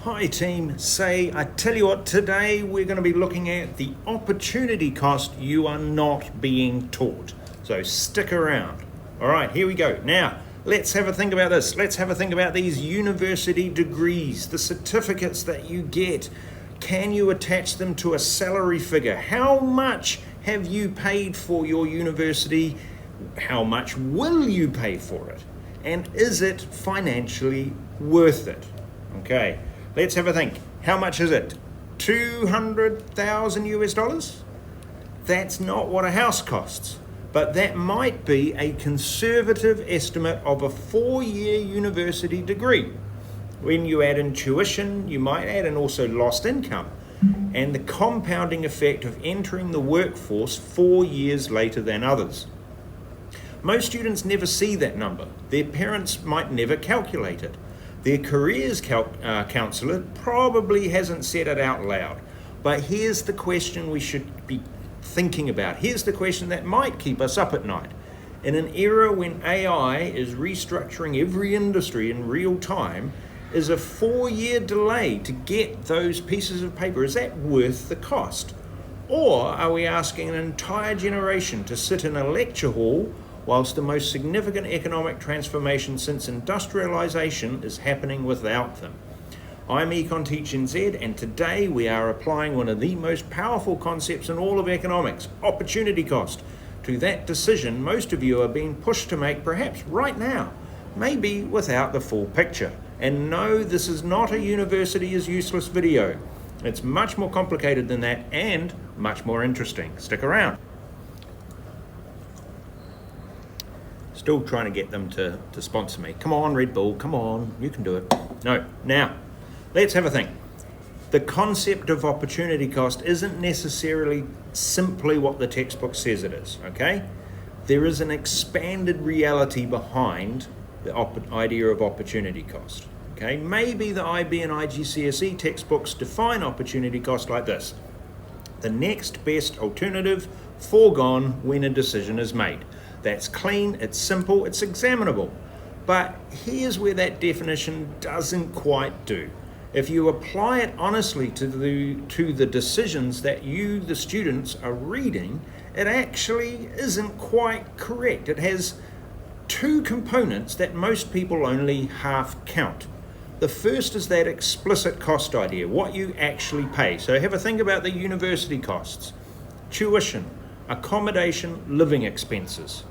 Hi team, I tell you what, today we're going to be looking at the opportunity cost you are not being taught. So stick around. All right, here we go. Now, let's have a think about this. Let's have a think about these university degrees, the certificates that you get. Can you attach them to a salary figure? How much have you paid for your university? How much will you pay for it? And is it financially worth it? Okay, let's have a think. How much is it? 200,000 US dollars? That's not what a house costs, but that might be a conservative estimate of a 4-year university degree. When you add in tuition, you might add in also lost income and the compounding effect of entering the workforce 4 years later than others. Most students never see that number. Their parents might never calculate it. Their careers counsellor probably hasn't said it out loud. But here's the question we should be thinking about. Here's the question that might keep us up at night. In an era when AI is restructuring every industry in real time, is a 4-year delay to get those pieces of paper, is that worth the cost? Or are we asking an entire generation to sit in a lecture hall whilst the most significant economic transformation since industrialization is happening without them? I'm Econ Teach NZ, and today we are applying one of the most powerful concepts in all of economics, opportunity cost, to that decision most of you are being pushed to make perhaps right now, maybe without the full picture. And no, this is not a university is useless video. It's much more complicated than that and much more interesting. Stick around. Still trying to get them to sponsor me. Come on, Red Bull, come on, you can do it. No, now, let's have a think. The concept of opportunity cost isn't necessarily simply what the textbook says it is, okay? There is an expanded reality behind the idea of opportunity cost, okay? Maybe the IB and IGCSE textbooks define opportunity cost like this: the next best alternative foregone when a decision is made. That's clean, it's simple, it's examinable. But here's where that definition doesn't quite do. If you apply it honestly to the decisions that you, the students, are reading, it actually isn't quite correct. It has two components that most people only half count. The first is that explicit cost idea, what you actually pay. So have a think about the university costs: tuition, accommodation, living expenses.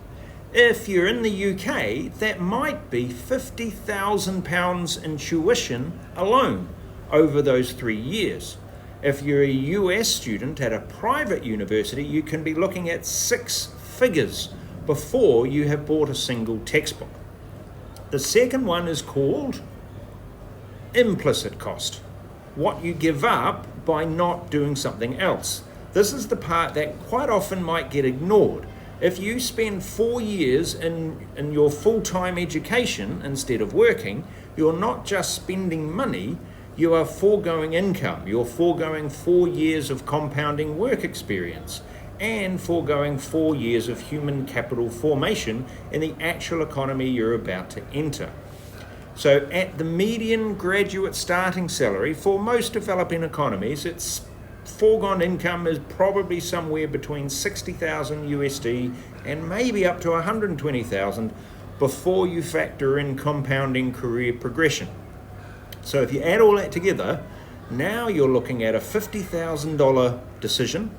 If you're in the UK, that might be £50,000 in tuition alone over those 3 years. If you're a US student at a private university, you can be looking at 6 figures before you have bought a single textbook. The second one is called implicit cost, what you give up by not doing something else. This is the part that quite often might get ignored. If you spend 4 years in your full-time education instead of working, you're not just spending money, you are foregoing income. You're foregoing 4 years of compounding work experience and foregoing 4 years of human capital formation in the actual economy you're about to enter. So at the median graduate starting salary for most developing economies, it's foregone income is probably somewhere between 60,000 USD and maybe up to 120,000 before you factor in compounding career progression. So if you add all that together, now you're looking at a $50,000 decision,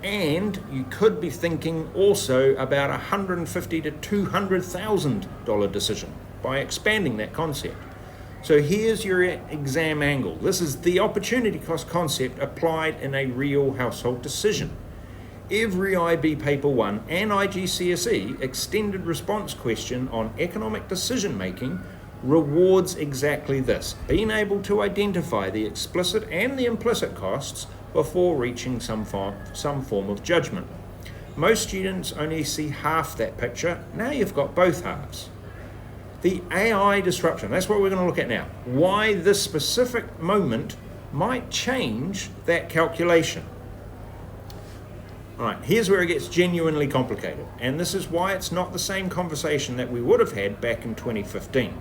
and you could be thinking also about a $150,000 to $200,000 decision by expanding that concept. So here's your exam angle. This is the opportunity cost concept applied in a real household decision. Every IB Paper 1 and IGCSE extended response question on economic decision making rewards exactly this: being able to identify the explicit and the implicit costs before reaching some form of judgment. Most students only see half that picture. Now you've got both halves. The AI disruption, that's what we're going to look at now. Why this specific moment might change that calculation. All right, here's where it gets genuinely complicated. And this is why it's not the same conversation that we would have had back in 2015.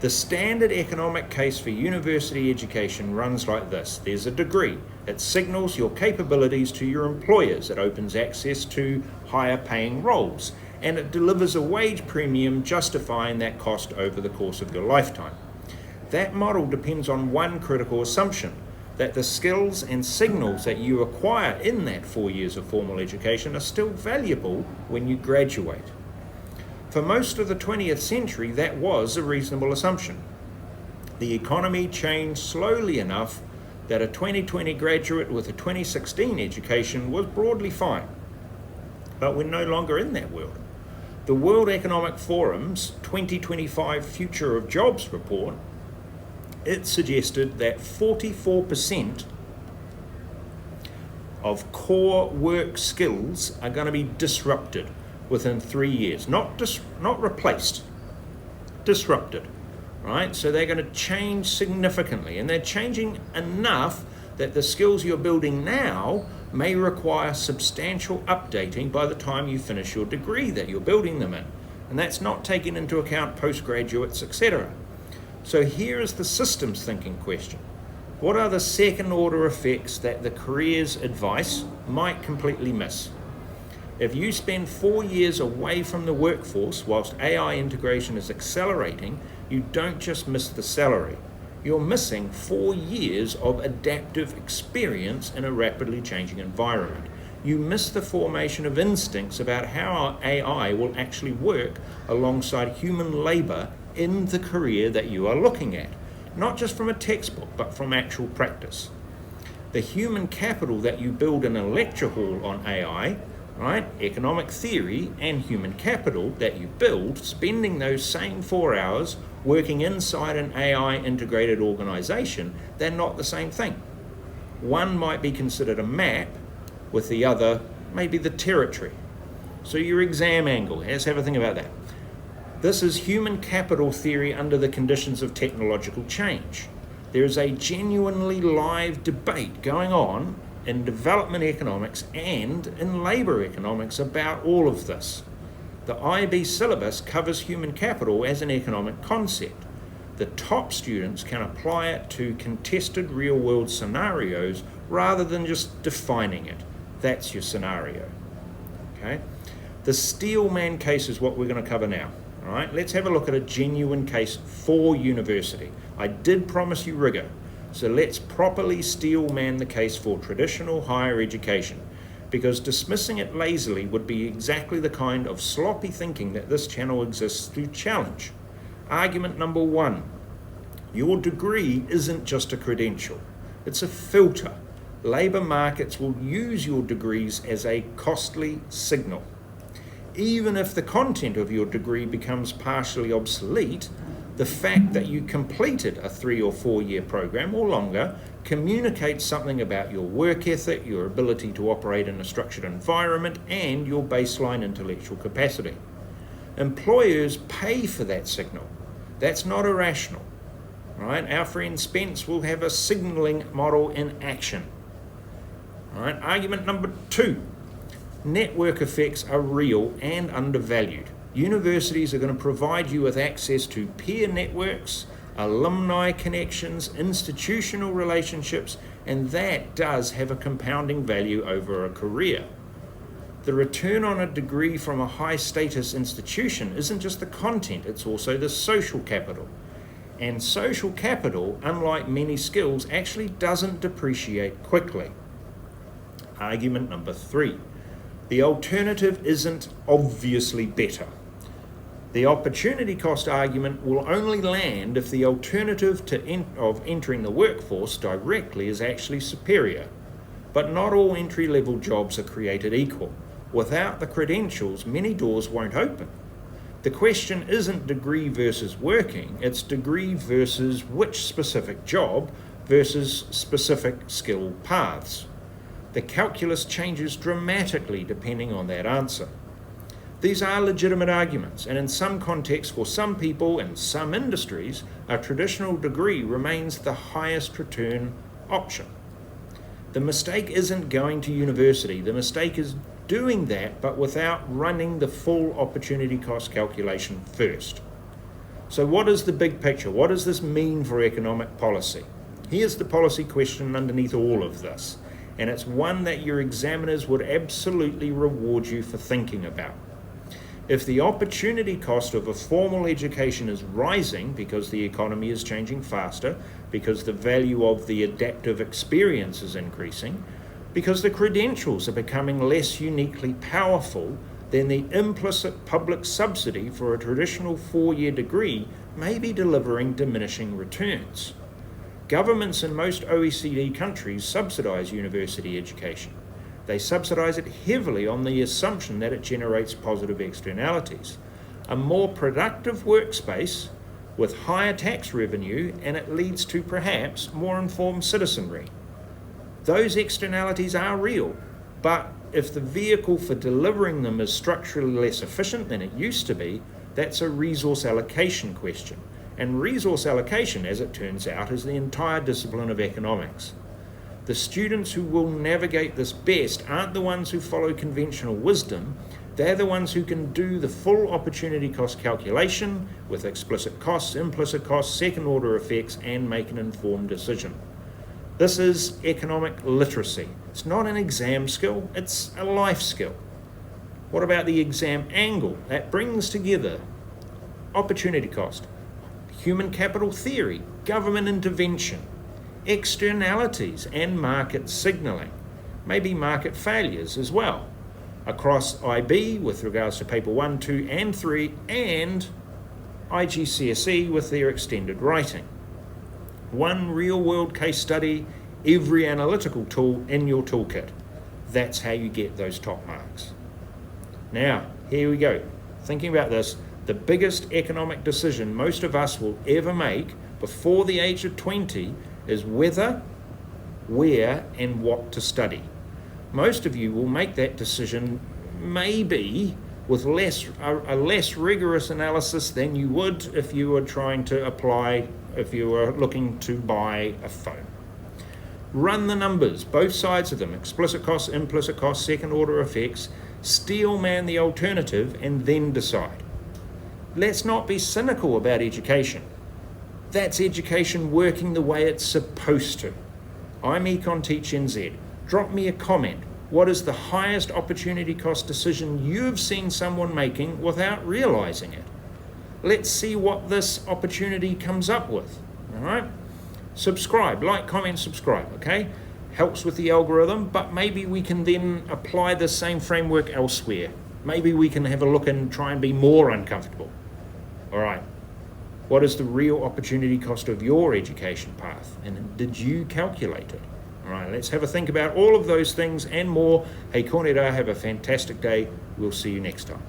The standard economic case for university education runs like this. There's a degree. It signals your capabilities to your employers. It opens access to higher paying roles. And it delivers a wage premium justifying that cost over the course of your lifetime. That model depends on one critical assumption, that the skills and signals that you acquire in that 4 years of formal education are still valuable when you graduate. For most of the 20th century, that was a reasonable assumption. The economy changed slowly enough that a 2020 graduate with a 2016 education was broadly fine. But we're no longer in that world. The World Economic Forum's 2025 Future of Jobs report, it suggested that 44% of core work skills are going to be disrupted within 3 years, not replaced, disrupted, right? So they're going to change significantly, and they're changing enough that the skills you're building now may require substantial updating by the time you finish your degree that you're building them in. And that's not taking into account postgraduates, etc. So here is the systems thinking question. What are the second order effects that the careers advice might completely miss? If you spend 4 years away from the workforce whilst AI integration is accelerating, you don't just miss the salary. You're missing 4 years of adaptive experience in a rapidly changing environment. You miss the formation of instincts about how AI will actually work alongside human labour in the career that you are looking at, not just from a textbook, but from actual practice. The human capital that you build in a lecture hall on AI, right, economic theory, and human capital that you build, spending those same 4 hours working inside an AI integrated organization, they're not the same thing. One might be considered a map, with the other maybe the territory. So your exam angle, let's have a think about that. This is human capital theory under the conditions of technological change. There is a genuinely live debate going on in development economics and in labour economics about all of this. The IB syllabus covers human capital as an economic concept. The top students can apply it to contested real-world scenarios rather than just defining it. That's your scenario. Okay? The Steelman case is what we're going to cover now. All right, let's have a look at a genuine case for university. I did promise you rigor, so let's properly steelman the case for traditional higher education, because dismissing it lazily would be exactly the kind of sloppy thinking that this channel exists to challenge. Argument number 1, your degree isn't just a credential, it's a filter. Labour markets will use your degrees as a costly signal. Even if the content of your degree becomes partially obsolete, the fact that you completed a 3 or 4 year program or longer communicates something about your work ethic, your ability to operate in a structured environment, and your baseline intellectual capacity. Employers pay for that signal. That's not irrational, right? Our friend Spence will have a signalling model in action. All right, argument number 2. Network effects are real and undervalued. Universities are going to provide you with access to peer networks, alumni connections, institutional relationships, and that does have a compounding value over a career. The return on a degree from a high status institution isn't just the content, it's also the social capital. And social capital, unlike many skills, actually doesn't depreciate quickly. Argument number 3. The alternative isn't obviously better. The opportunity cost argument will only land if the alternative of entering the workforce directly is actually superior. But not all entry-level jobs are created equal. Without the credentials, many doors won't open. The question isn't degree versus working, it's degree versus which specific job versus specific skill paths. The calculus changes dramatically depending on that answer. These are legitimate arguments, and in some contexts for some people in some industries, a traditional degree remains the highest return option. The mistake isn't going to university, the mistake is doing that but without running the full opportunity cost calculation first. So what is the big picture? What does this mean for economic policy? Here's the policy question underneath all of this, and it's one that your examiners would absolutely reward you for thinking about. If the opportunity cost of a formal education is rising because the economy is changing faster, because the value of the adaptive experience is increasing, because the credentials are becoming less uniquely powerful, then the implicit public subsidy for a traditional 4-year degree may be delivering diminishing returns. Governments in most OECD countries subsidise university education. They subsidise it heavily on the assumption that it generates positive externalities. A more productive workspace with higher tax revenue, and it leads to perhaps more informed citizenry. Those externalities are real, but if the vehicle for delivering them is structurally less efficient than it used to be, that's a resource allocation question. And resource allocation, as it turns out, is the entire discipline of economics. The students who will navigate this best aren't the ones who follow conventional wisdom, they're the ones who can do the full opportunity cost calculation with explicit costs, implicit costs, second order effects, and make an informed decision. This is economic literacy. It's not an exam skill, it's a life skill. What about the exam angle? That brings together opportunity cost, human capital theory, government intervention, externalities and market signalling, maybe market failures as well, across IB with regards to paper 1, 2 and 3, and IGCSE with their extended writing. One real world case study, every analytical tool in your toolkit. That's how you get those top marks. Now, here we go. Thinking about this, the biggest economic decision most of us will ever make before the age of 20 is whether, where, and what to study. Most of you will make that decision maybe with a less rigorous analysis than you would if you were trying to apply, if you were looking to buy a phone. Run the numbers, both sides of them, explicit costs, implicit costs, second order effects, steel man the alternative, and then decide. Let's not be cynical about education. That's education working the way it's supposed to. I'm Econ Teach NZ. Drop me a comment. What is the highest opportunity cost decision you've seen someone making without realizing it? Let's see what this opportunity comes up with, all right? Subscribe, like, comment, subscribe, okay? Helps with the algorithm, but maybe we can then apply the same framework elsewhere. Maybe we can have a look and try and be more uncomfortable. All right. What is the real opportunity cost of your education path? And did you calculate it? All right, let's have a think about all of those things and more. Hey, Corneta, have a fantastic day. We'll see you next time.